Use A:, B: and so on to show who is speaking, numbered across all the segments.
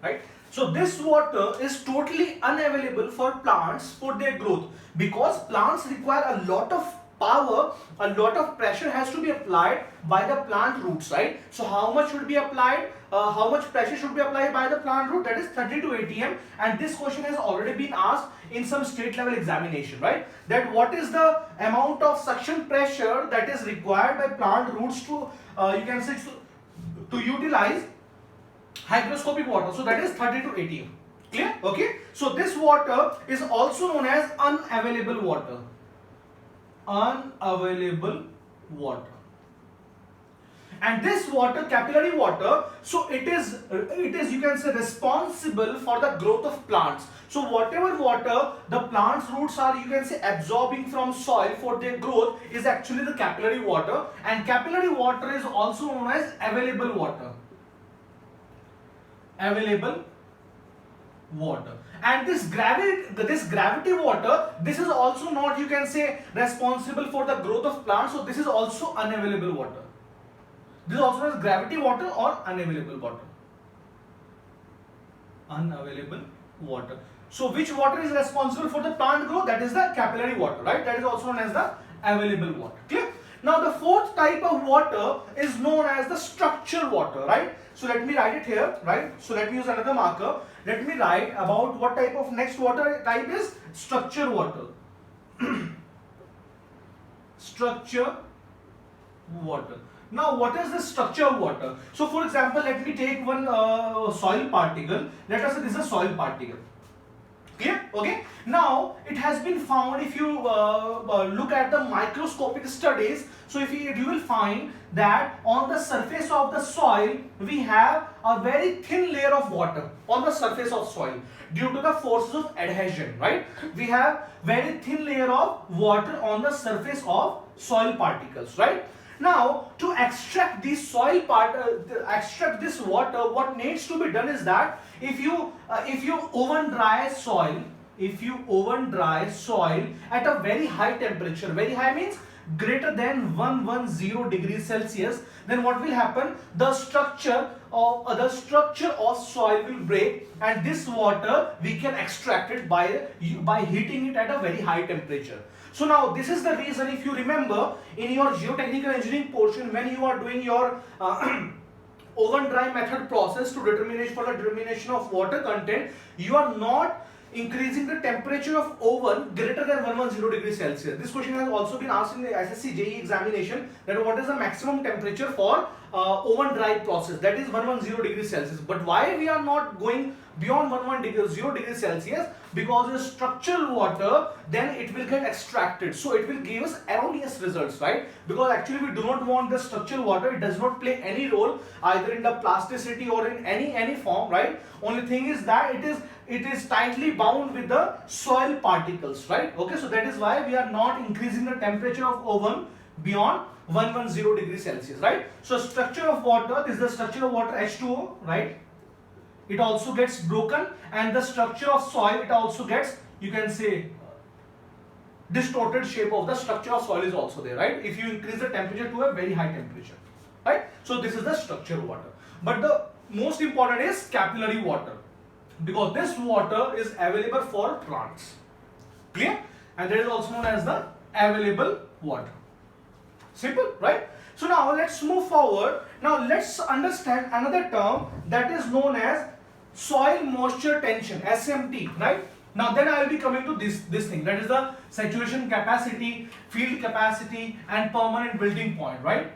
A: right? So this water is totally unavailable for plants for their growth, because plants require a lot of power, a lot of pressure has to be applied by the plant roots, right? So how much should be applied, how much pressure should be applied by the plant root? That is 30 to 80 m, and this question has already been asked in some state level examination, right? That what is the amount of suction pressure that is required by plant roots to you can say to utilize hygroscopic water. So that is 30 to 80 m. Clear? Okay. So this water is also known as unavailable water. Unavailable water. And this water, capillary water, so it is you can say responsible for the growth of plants. So whatever water the plant's roots are, you can say, absorbing from soil for their growth is actually the capillary water, and capillary water is also known as available water. Available water. And this gravity water, this is also not, you can say, responsible for the growth of plants, so this is also unavailable water. This is also known as gravity water or unavailable water. Unavailable water. So which water is responsible for the plant growth? That is the capillary water, right? That is also known as the available water. Clear? Now the fourth type of water is known as the structural water, right? So let me write it here, right? So let me use another marker. Let me write about what type of next water type is structured water. Structure water. Now what is the structure of water? So for example, let me take one soil particle. Let us say this is a soil particle. Clear? Okay. Now it has been found, if you look at the microscopic studies, so if you will find that on the surface of the soil we have a very thin layer of water on the surface of soil due to the forces of adhesion, right? We have very thin layer of water on the surface of soil particles, right? Now to extract this extract this water, what needs to be done is that if you oven dry soil, at a very high temperature, very high means greater than 110 degrees Celsius, then what will happen? The structure of soil will break, and this water we can extract it by heating it at a very high temperature. So now this is the reason, if you remember in your geotechnical engineering portion, when you are doing your oven dry method process for the determination of water content, you are not increasing the temperature of oven greater than 110 degrees Celsius. This question has also been asked in the SSC JEE examination, that what is the maximum temperature for oven dry process, that is 110 degrees Celsius. But why we are not going beyond 110 degrees Celsius? Because the structural water, then it will get extracted, so it will give us erroneous results, right? Because actually we do not want the structural water, it does not play any role either in the plasticity or in any form, right? Only thing is that it is tightly bound with the soil particles, right? Okay, so that is why we are not increasing the temperature of oven beyond 110 degrees Celsius, right? So structure of water, this is the structure of water, H2O, right? It also gets broken, and the structure of soil, it also gets, you can say, distorted shape of the structure of soil is also there, right? If you increase the temperature to a very high temperature, right? So this is the structured water. But the most important is capillary water, because this water is available for plants. Clear? And that is also known as the available water. Simple, right? So now let's move forward. Now let's understand another term that is known as soil moisture tension, SMT, right? Now then I will be coming to this thing, that is the saturation capacity, field capacity, and permanent building point, right?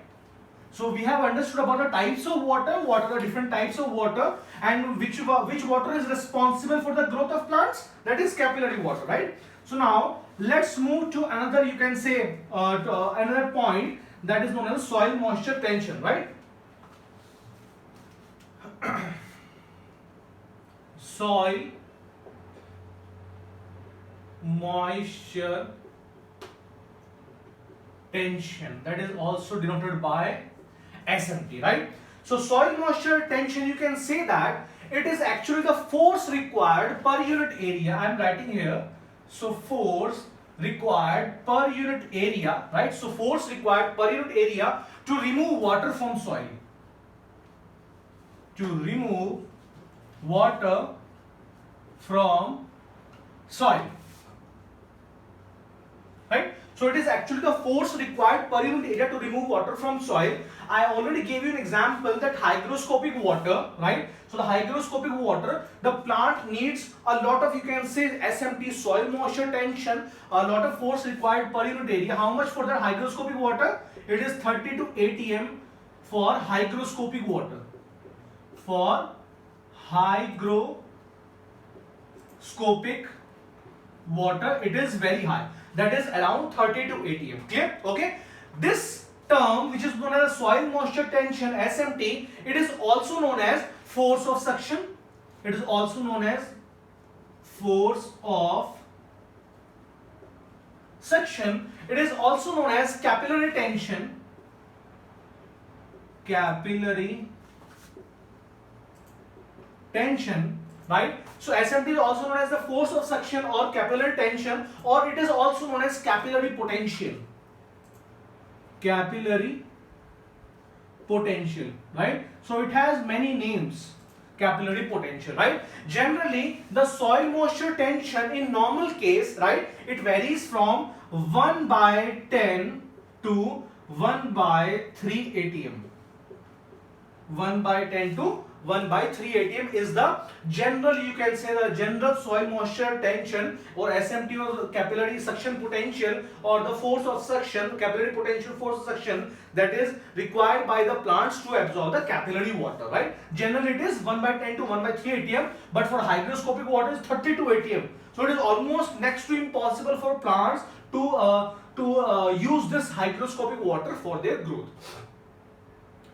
A: So we have understood about the types of water, what are the different types of water, and which water is responsible for the growth of plants, that is capillary water, right? So now let's move to another, you can say, another point that is known as soil moisture tension, right? Soil moisture tension, that is also denoted by SMT, right? So soil moisture tension, you can say that it is actually the force required per unit area. I am writing here. So force required per unit area, right? So force required per unit area to remove water from soil. To remove water from soil, right? So it is actually the force required per unit area to remove water from soil. I already gave you an example, that hygroscopic water, right? So the hygroscopic water, the plant needs a lot of, you can say, SMT, soil moisture tension, a lot of force required per unit area. How much for the hygroscopic water? It is 30 to 80 m for hygroscopic water. For hygroscopic water, it is very high, that is around 30 to 80 m. Clear? Okay. This term, which is known as soil moisture tension, SMT, it is also known as force of suction. It is also known as force of suction. It is also known as capillary tension. Capillary tension, right? So SMT is also known as the force of suction or capillary tension, or it is also known as capillary potential. Capillary potential, right? So it has many names. Capillary potential, right? Generally, the soil moisture tension in normal case, right, it varies from 1/10 to 1/3 atm. 1/10 to 1/3 atm is the general, you can say, the general soil moisture tension, or SMT, or capillary suction potential, or the force of suction, capillary potential force of suction, that is required by the plants to absorb the capillary water, right? Generally it is 1/10 to 1/3 atm, but for hygroscopic water is 30 to 80 m. So it is almost next to impossible for plants to use this hygroscopic water for their growth.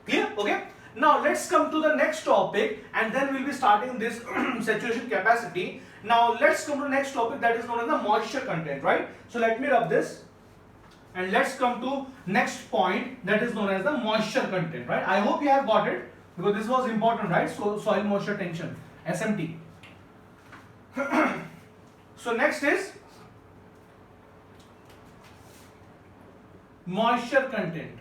A: Clear? Okay. Now let's come to the next topic, and then we'll be starting this saturation capacity. Now let's come to the next topic, that is known as the moisture content, right? So let me rub this, and let's come to next point, that is known as the moisture content, right? I hope you have got it, because this was important, right? So soil moisture tension, SMT. So next is moisture content.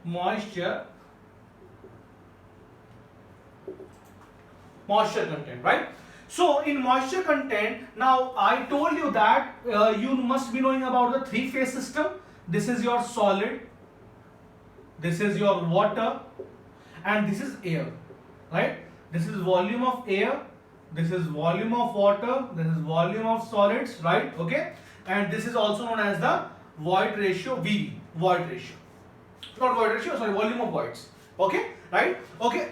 A: Moisture content, right? So in moisture content, now I told you that you must be knowing about the three-phase system. This is your solid, this is your water, and this is air, right? This is volume of air, this is volume of water, this is volume of solids, right? Okay, and this is also known as the void ratio, VV, void ratio. Not void ratio, sorry, volume of voids. Okay, right? Okay.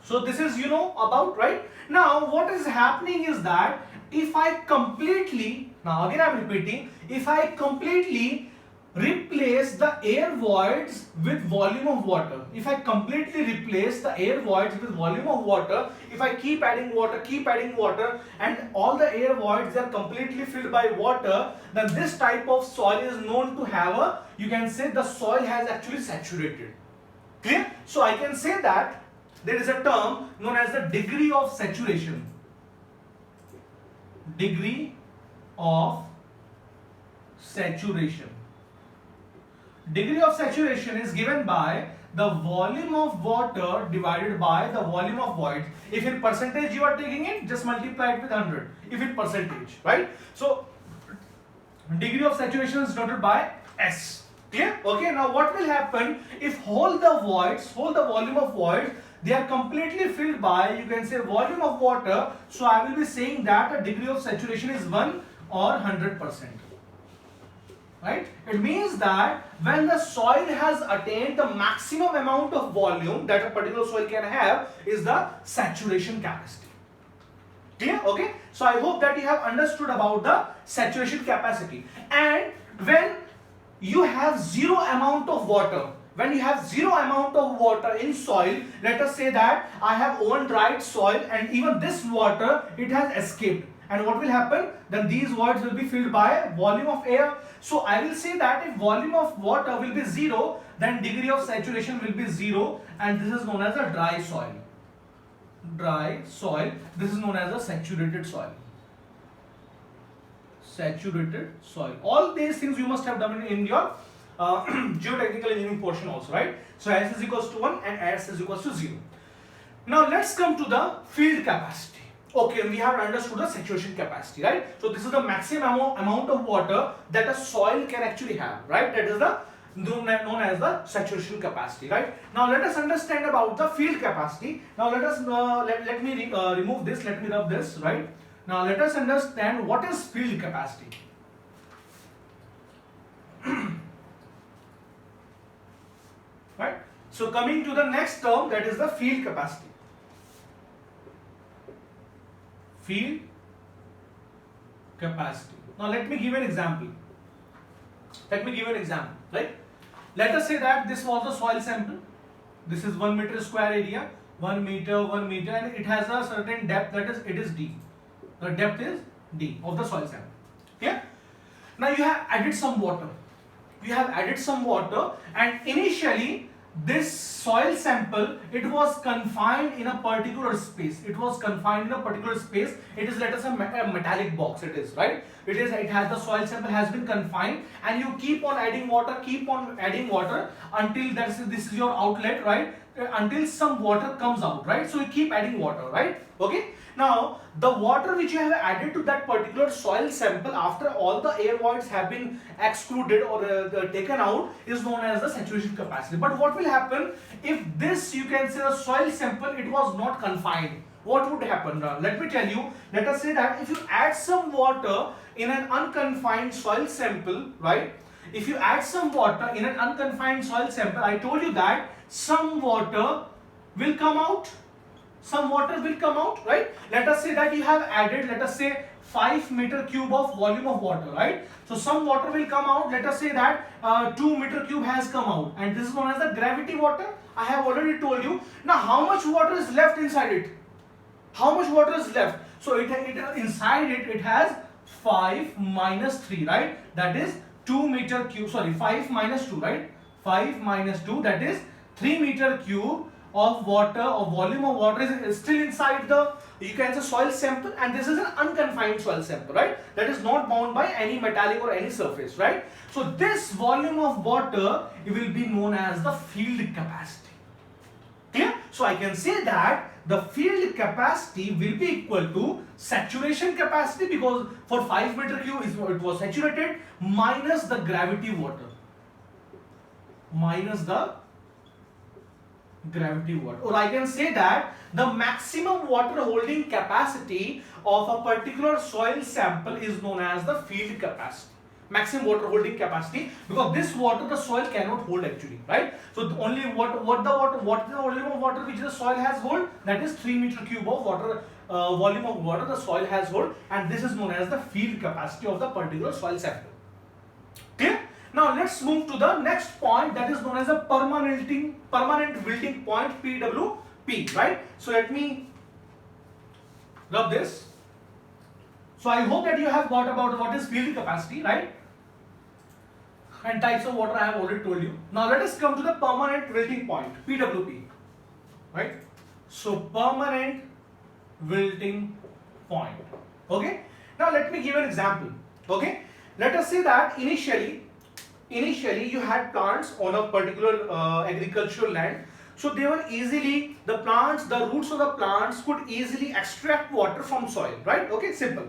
A: So this is, you know about, right? Now what is happening is that if I completely, now again I am repeating, if I completely replace the air voids with volume of water, if I completely replace the air voids with volume of water, if I keep adding water, and all the air voids are completely filled by water, then this type of soil is known to have a, you can say, the soil has actually saturated. Clear? So I can say that there is a term known as the degree of saturation. Degree of saturation. Degree of saturation is given by the volume of water divided by the volume of void. If in percentage you are taking it, just multiply it with 100. If in percentage, right? So degree of saturation is denoted by S. Clear? Okay. Now what will happen if whole the volume of void, they are completely filled by, you can say, volume of water. So I will be saying that a degree of saturation is 1 or 100%. Right? It means that when the soil has attained the maximum amount of volume that a particular soil can have is the saturation capacity. Clear? Okay. So I hope that you have understood about the saturation capacity. And when you have zero amount of water, in soil, let us say that I have one dried soil and even this water, it has escaped. And what will happen? Then these voids will be filled by volume of air. So I will say that if volume of water will be 0, then degree of saturation will be 0, and this is known as a dry soil. Dry soil. This is known as a saturated soil. Saturated soil. All these things you must have done in your geotechnical engineering portion also, right? So S is equals to 1 and S is equals to 0. Now let's come to the field capacity. Okay, we have understood the saturation capacity, right? So this is the maximum amount of water that a soil can actually have, right? That is the known as the saturation capacity, right? Now let us understand about the field capacity. Now let us let me remove this. Let me rub this, right? Now let us understand what is field capacity. Right? So coming to the next term, that is the field capacity. Field capacity. Now let me give an example. Right? Let us say that this was the soil sample. This is 1 meter square area, 1 meter, and it has a certain depth, that is, it is D. The depth is D of the soil sample. Okay? Now you have added some water. And initially this soil sample, it was confined in a particular space. It is, let us say, a metallic box. It is, right? It has the soil sample has been confined, and you keep on adding water until this is your outlet, right? Until some water comes out, right? So you keep adding water, right? Okay. Now the water which you have added to that particular soil sample after all the air voids have been excluded or taken out is known as the saturation capacity. But what will happen if this, you can say, the soil sample, it was not confined? What would happen? Let me tell you. Let us say that if you add some water in an unconfined soil sample, right? If you add some water in an unconfined soil sample, I told you that some water will come out. Right? Let us say that you have added, let us say, 5 meter cube of volume of water, right? So some water will come out. Let us say that 2 meter cube has come out, and this is known as the gravity water. I have already told you. Now how much water is left inside it? So inside it has 5 minus 3, right? That is 2 meter cube, 5 minus 2, right? 5 minus 2, that is 3 meter cube of water, or volume of water is still inside the, you can say, soil sample, and this is an unconfined soil sample, right? That is not bound by any metallic or any surface, right? So this volume of water, it will be known as the field capacity. Clear? So I can say that the field capacity will be equal to saturation capacity, because for 5 meter cube it was saturated, minus the gravity water. Or I can say that the maximum water holding capacity of a particular soil sample is known as the field capacity. Maximum water holding capacity, because this water the soil cannot hold actually, right? So what is the volume of water which the soil has hold? That is 3 meter cube of water, volume of water the soil has hold, and this is known as the field capacity of the particular soil sample. Clear? Now let's move to the next point, that is known as a permanent wilting point, PWP, right? So let me rub this. So I hope that you have got about what is field capacity, right? And types of water I have already told you. Now let us come to the permanent wilting point, PWP, right? So permanent wilting point. Okay. Now let me give an example. Okay. Let us say that initially you had plants on a particular agricultural land. So they were easily, the roots of the plants could easily extract water from soil, right? Okay, simple.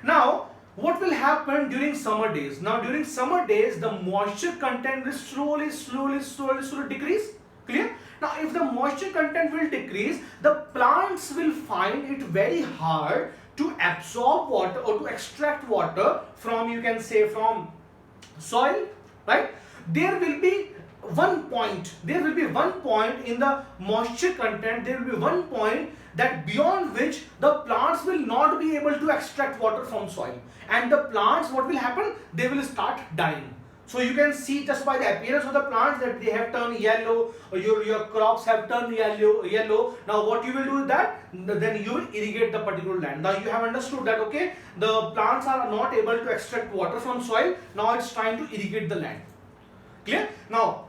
A: Now what will happen during summer days? Now during summer days the moisture content will slowly decrease. Clear? Now if the moisture content will decrease, the plants will find it very hard to absorb water or to extract water from, you can say, from soil, right? There will be one point in the moisture content, there will be one point that beyond which the plants will not be able to extract water from soil, and the plants, what will happen? They will start dying. So you can see just by the appearance of the plants that they have turned yellow, or your crops have turned yellow. Now what you will do is that then you will irrigate the particular land. Now you have understood that, okay, the plants are not able to extract water from soil. Now it's time to irrigate the land. Clear? Now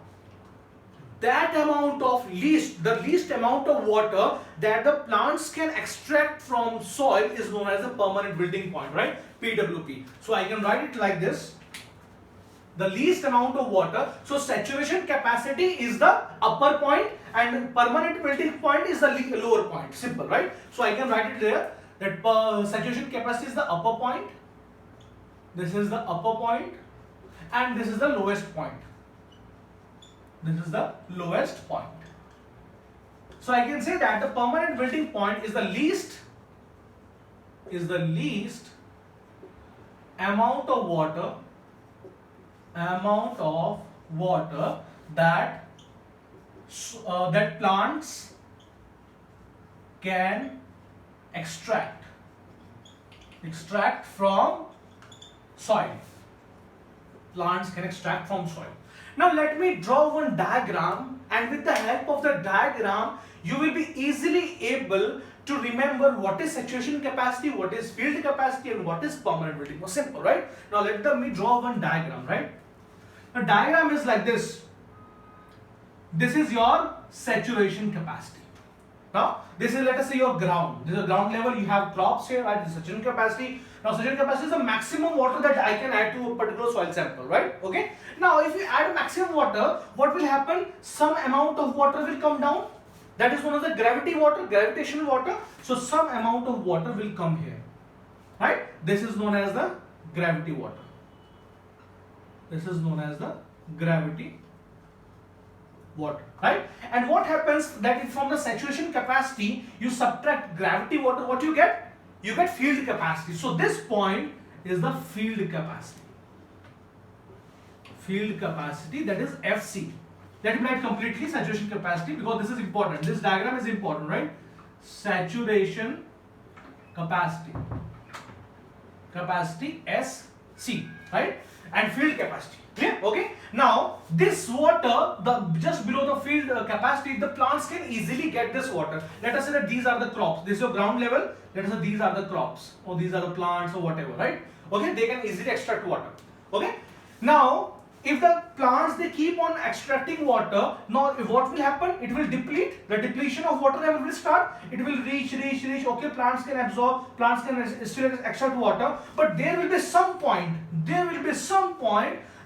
A: that amount of the least amount of water that the plants can extract from soil is known as the permanent wilting point, right? PWP. So I can write it like this. the least amount of water. So saturation capacity is the upper point and permanent melting point is the lower point. Simple, right? So I can write it there that saturation capacity is the upper point. This is the upper point and this is the lowest point. This is the lowest point. So I can say that the permanent melting point is the least amount of water that that plants can extract from soil. Plants can extract from soil. Now let me draw one diagram, and with the help of the diagram you will be easily able to remember what is saturation capacity, what is field capacity, and what is permanent melting. Simple, right? Now let me draw one diagram, right? The diagram is like this. This is your saturation capacity. Now this is, let us say, your ground. This is a ground level. You have crops here, right? This is saturation capacity. Now saturation capacity is the maximum water that I can add to a particular soil sample, right? Okay. Now if you add maximum water, what will happen? Some amount of water will come down. That is known as the gravitational water. So some amount of water will come here, right? This is known as the gravity water. This is known as the gravity water, right? And what happens that if from the saturation capacity you subtract gravity water, what you get? You get field capacity. So this point is the field capacity. Field capacity, that is FC. Let me write completely saturation capacity because this is important. This diagram is important, right? Saturation capacity. Capacity SC, right? And field capacity. Clear? Okay. Now this water, just below the field capacity, the plants can easily get this water. Let us say that these are the crops. This is your ground level. Let us say these are the crops, or these are the plants, or whatever, right? Okay. They can easily extract water. Okay. Now if the plants, they keep on extracting water, now what will happen? It will deplete. The depletion of water level will start. It will reach. Okay, plants can absorb, plants can still extract water, but there will be some point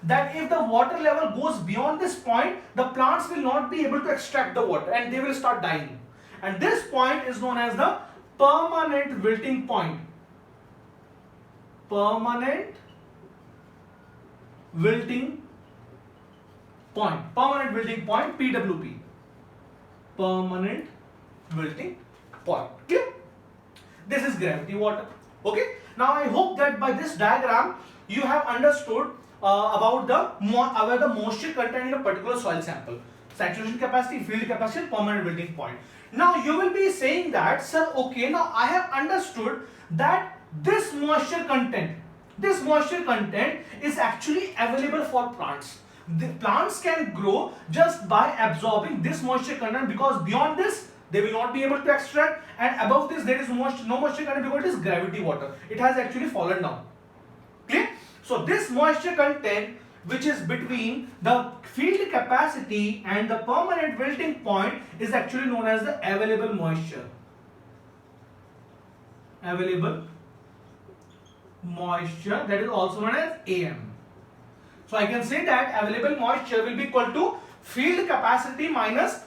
A: that if the water level goes beyond this point, the plants will not be able to extract the water and they will start dying. And this point is known as the permanent wilting point. Permanent wilting point. Permanent wilting point, PWP. Permanent wilting point. Clear? This is gravity water. Okay. Now I hope that by this diagram you have understood about the moisture content in a particular soil sample. Saturation capacity, field capacity, permanent wilting point. Now you will be saying that, sir, okay, now I have understood that this moisture content is actually available for plants. The plants can grow just by absorbing this moisture content, because beyond this they will not be able to extract, and above this there is no moisture content because it is gravity water. It has actually fallen down. Clear? So this moisture content, which is between the field capacity and the permanent wilting point, is actually known as the available moisture. Available moisture, that is also known as AM. So I can say that available moisture will be equal to field capacity minus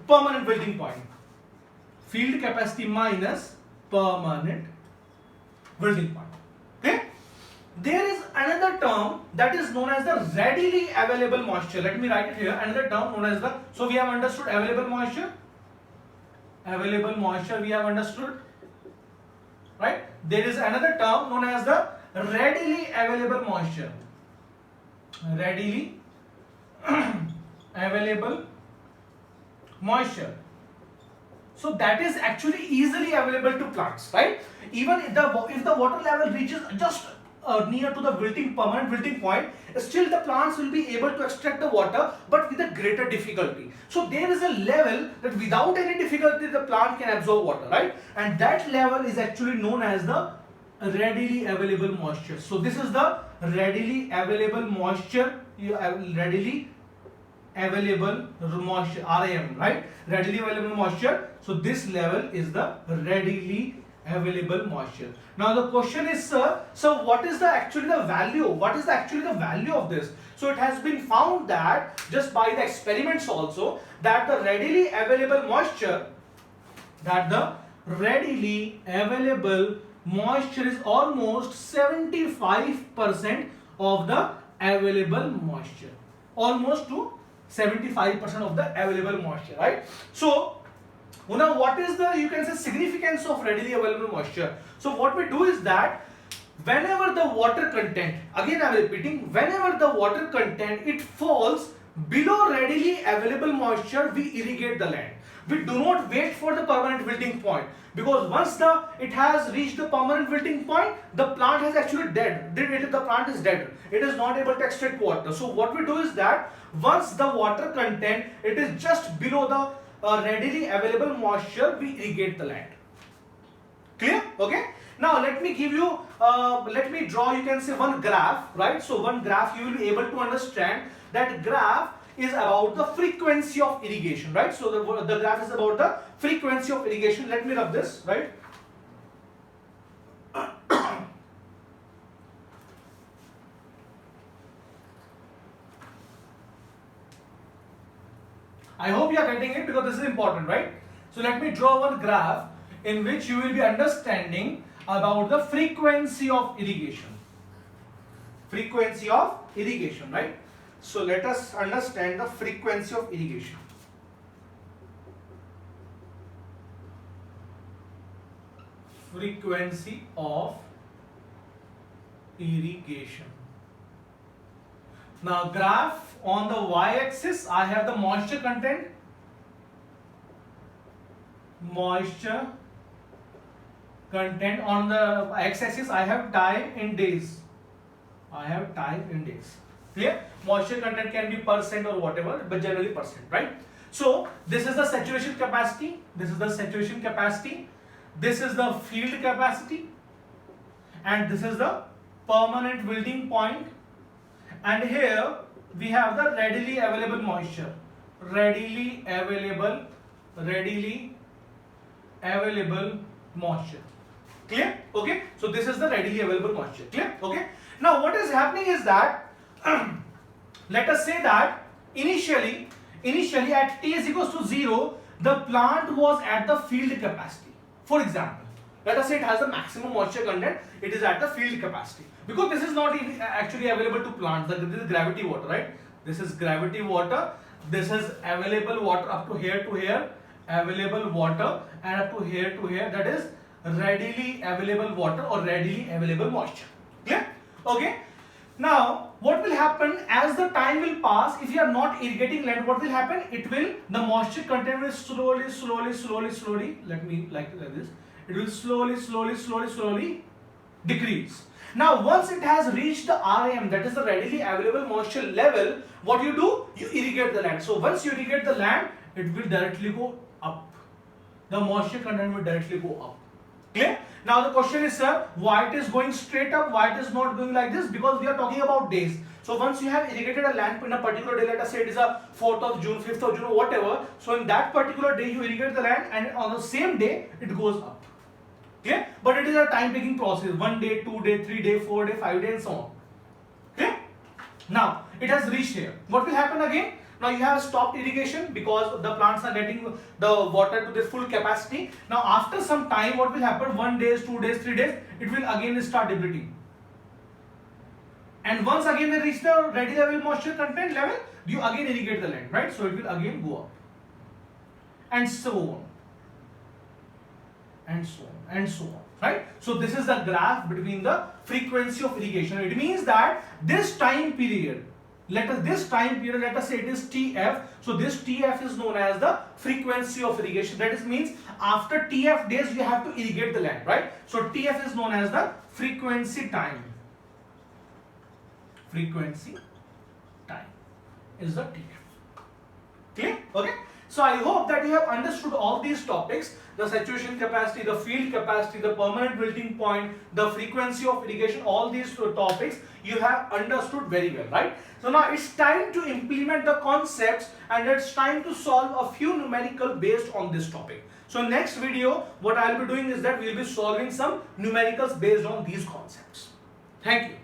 A: permanent wilting point. Field capacity minus permanent wilting point. Okay? There is another term that is known as the readily available moisture. Let me write it here. Another term known as the, so we have understood available moisture. Available moisture we have understood. Right? There is another term known as the readily available moisture. Readily available moisture. So that is actually easily available to plants, right? Even if the water level reaches just near to the permanent wilting point, still the plants will be able to extract the water, but with a greater difficulty. So there is a level that without any difficulty the plant can absorb water, right? And that level is actually known as the readily available moisture. So this is the readily available moisture, readily available moisture, RAM, right? Readily available moisture. So this level is the readily available moisture. Now the question is, sir, so what is the actually the value? What is the actually the value of this? So it has been found that just by the experiments also that the readily available moisture, is almost 75% of the available moisture. Almost to 75% of the available moisture, right? So now what is the, you can say, significance of readily available moisture? So what we do is that whenever the water content, again I am repeating, whenever the water content it falls below readily available moisture, we irrigate the land. We do not wait for the permanent wilting point, because once it has reached the permanent wilting point, the plant has actually dead. The plant is dead. It is not able to extract water. So what we do is that once the water content it is just below the readily available moisture, we irrigate the land. Clear? Okay. Now let me give you, let me draw, you can say, one graph, right? So one graph you will be able to understand. That graph is about the frequency of irrigation, right? So the graph is about the frequency of irrigation. Let me rub this, right? I hope you are getting it, because this is important, right? So let me draw one graph in which you will be understanding about the frequency of irrigation. Frequency of irrigation, right? So let us understand the frequency of irrigation. Frequency of irrigation. Now graph, on the y-axis I have the moisture content. Moisture content. On the x-axis I have time in days. Clear? Moisture content can be percent or whatever, but generally percent, right? So this is the saturation capacity. This is the field capacity, and this is the permanent wilting point. And here we have the readily available moisture. Readily available moisture. Clear? Okay. So this is the readily available moisture. Clear? Okay. Now what is happening is that let us say that initially at t is equals to 0, the plant was at the field capacity. For example, let us say it has the maximum moisture content, it is at the field capacity, because this is not actually available to plants. This is gravity water, right? This is gravity water. This is available water up to here to here, available water, and up to here to here, that is readily available water or readily available moisture. Clear? Okay. Now what will happen as the time will pass, if you are not irrigating land, what will happen? The moisture content will slowly, let me like this, it will slowly decrease. Now once it has reached the RAM, that is the readily available moisture level, what you do? You irrigate the land. So once you irrigate the land, it will directly go up. The moisture content will directly go up. Clear? Now the question is, sir, why it is going straight up, why it is not going like this? Because we are talking about days. So once you have irrigated a land in a particular day, let us say it is a 4th of June, 5th of June, whatever. So in that particular day you irrigate the land, and on the same day it goes up. Clear? But it is a time taking process. 1 day, 2 day, 3 day, 4 day, 5 day, and so on. Clear? Now it has reached here. What will happen again? Now you have stopped irrigation because the plants are getting the water to their full capacity. Now after some time, what will happen? 1 day, 2 days, 3 days, it will again start depleting. And once again they reach the ready level moisture content level, you again irrigate the land, right? So it will again go up. And so on. And so on. And so on. Right? So this is the graph between the frequency of irrigation. It means that this time period, let us say it is TF. So this TF is known as the frequency of irrigation. That is means after TF days you have to irrigate the land, right? So TF is known as the frequency time. Frequency time is the TF. Clear? Okay. So I hope that you have understood all these topics, the saturation capacity, the field capacity, the permanent wilting point, the frequency of irrigation, all these topics you have understood very well, right? So now it's time to implement the concepts and it's time to solve a few numerical based on this topic. So next video, what I'll be doing is that we'll be solving some numericals based on these concepts. Thank you.